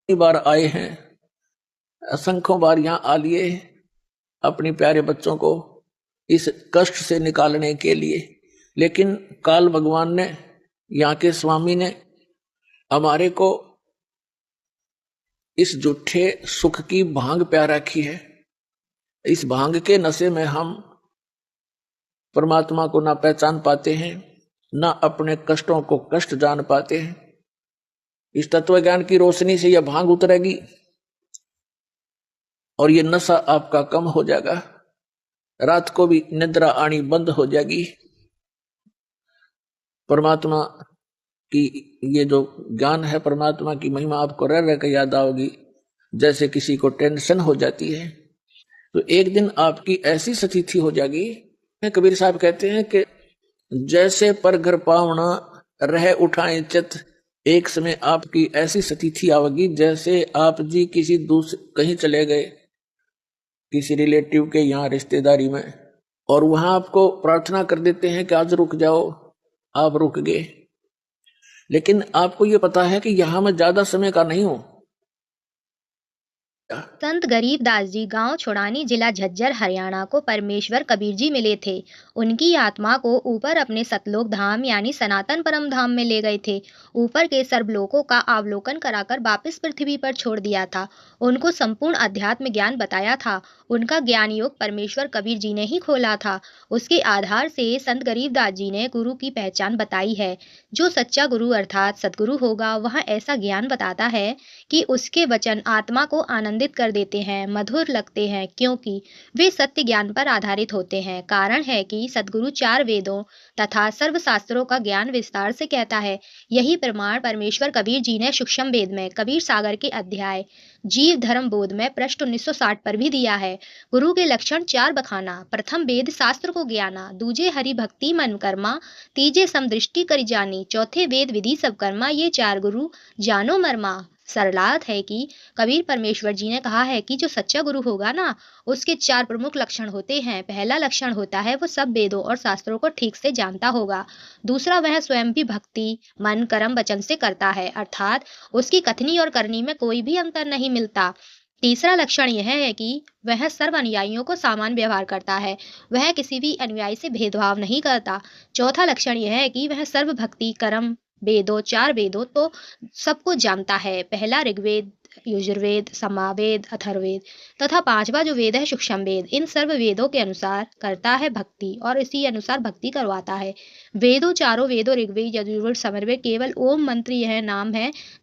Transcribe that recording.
कई बार आए हैं, असंख्यों बार यहाँ आ लिए अपने प्यारे बच्चों को इस कष्ट से निकालने के लिए। लेकिन काल भगवान ने, यहाँ के स्वामी ने हमारे को इस झूठे सुख की भांग प्या रखी है। इस भांग के नशे में हम परमात्मा को ना पहचान पाते हैं, ना अपने कष्टों को कष्ट जान पाते हैं। इस तत्व ज्ञान की रोशनी से यह भांग उतरेगी और ये नशा आपका कम हो जाएगा। रात को भी निद्रा आनी बंद हो जाएगी। परमात्मा की ये जो ज्ञान है, परमात्मा की महिमा आपको रह रह कर याद आओगी। जैसे किसी को टेंशन हो जाती है तो एक दिन आपकी ऐसी स्थिति हो जाएगी। कबीर साहब कहते हैं कि जैसे पर घर पावना रह उठाए चित, एक समय आपकी ऐसी स्थिति आवेगी जैसे आप जी किसी दूसरे कहीं चले गए, किसी रिलेटिव के यहाँ रिश्तेदारी में, और वहां आपको प्रार्थना कर देते हैं कि आज रुक जाओ, आप रुक गए। लेकिन आपको ये पता है कि यहां मैं ज्यादा समय का नहीं हूं। संत गरीबदास जी गांव छोड़ानी जिला झज्जर हरियाणा को परमेश्वर कबीर जी मिले थे। उनकी आत्मा को ऊपर अपने सतलोक धाम यानी सनातन परम धाम में ले गए थे। ऊपर के सर्वलोकों का अवलोकन कराकर वापस पृथ्वी पर छोड़ दिया था। उनको संपूर्ण अध्यात्म ज्ञान बताया था। उनका ज्ञान योग परमेश्वर कबीर जी ने ही खोला था। उसके आधार से संत गरीबदास जी ने गुरु की पहचान बताई है। जो सच्चा गुरु अर्थात सदगुरु होगा वह ऐसा ज्ञान बताता है कि उसके वचन आत्मा को आनंदित कर देते हैं, मधुर लगते हैं, क्योंकि वे सत्य ज्ञान पर आधारित होते हैं। कारण है कि सदगुरु चार वेदों तथा सर्व शास्त्रों का ज्ञान विस्तार से कहता है। यही प्रमाण परमेश्वर कबीर जी ने सूक्ष्म वेद में कबीर सागर के अध्याय जीव धर्म बोध में पृष्ठ 1960 पर भी दिया है। गुरु के लक्षण चार बखाना। प्रथम वेद शास्त्र को ज्ञाना, दूजे हरि भक्ति मन कर्मा, तीजे समदृष्टि करि जानी, चौथे वेद विधि सब कर्मा, ये चार गुरु जानो मर्मा। सरलार्थ है कि कबीर परमेश्वर जी ने कहा है कि जो सच्चा गुरु होगा ना, उसके चार प्रमुख लक्षण होते हैं। पहला लक्षण होता है वो सब वेदों और शास्त्रों को ठीक से जानता होगा। दूसरा, वह स्वयं भी भक्ति मन कर्म वचन से करता है, अर्थात उसकी कथनी और करनी में कोई भी अंतर नहीं मिलता। तीसरा लक्षण यह है कि वह सर्व अनुयायियों को समान व्यवहार करता है, वह किसी भी अनुयायी से भेदभाव नहीं करता। चौथा लक्षण यह है कि वह सर्व भक्ति कर्म वेदों चार वेदों तो सबको जानता है। पहला ऋग्वेद, यजुर्वेद, सामवेद, अथर्ववेद तथा पांचवा जो वेद है सूक्ष्म वेद, इन सर्व वेदों के अनुसार करता है भक्ति और इसी अनुसार भक्ति करवाता है। वेदों चारों वेदों ऋग्वेद यजुर्वेद समर्वेद केवल ओम मंत्र यह नाम है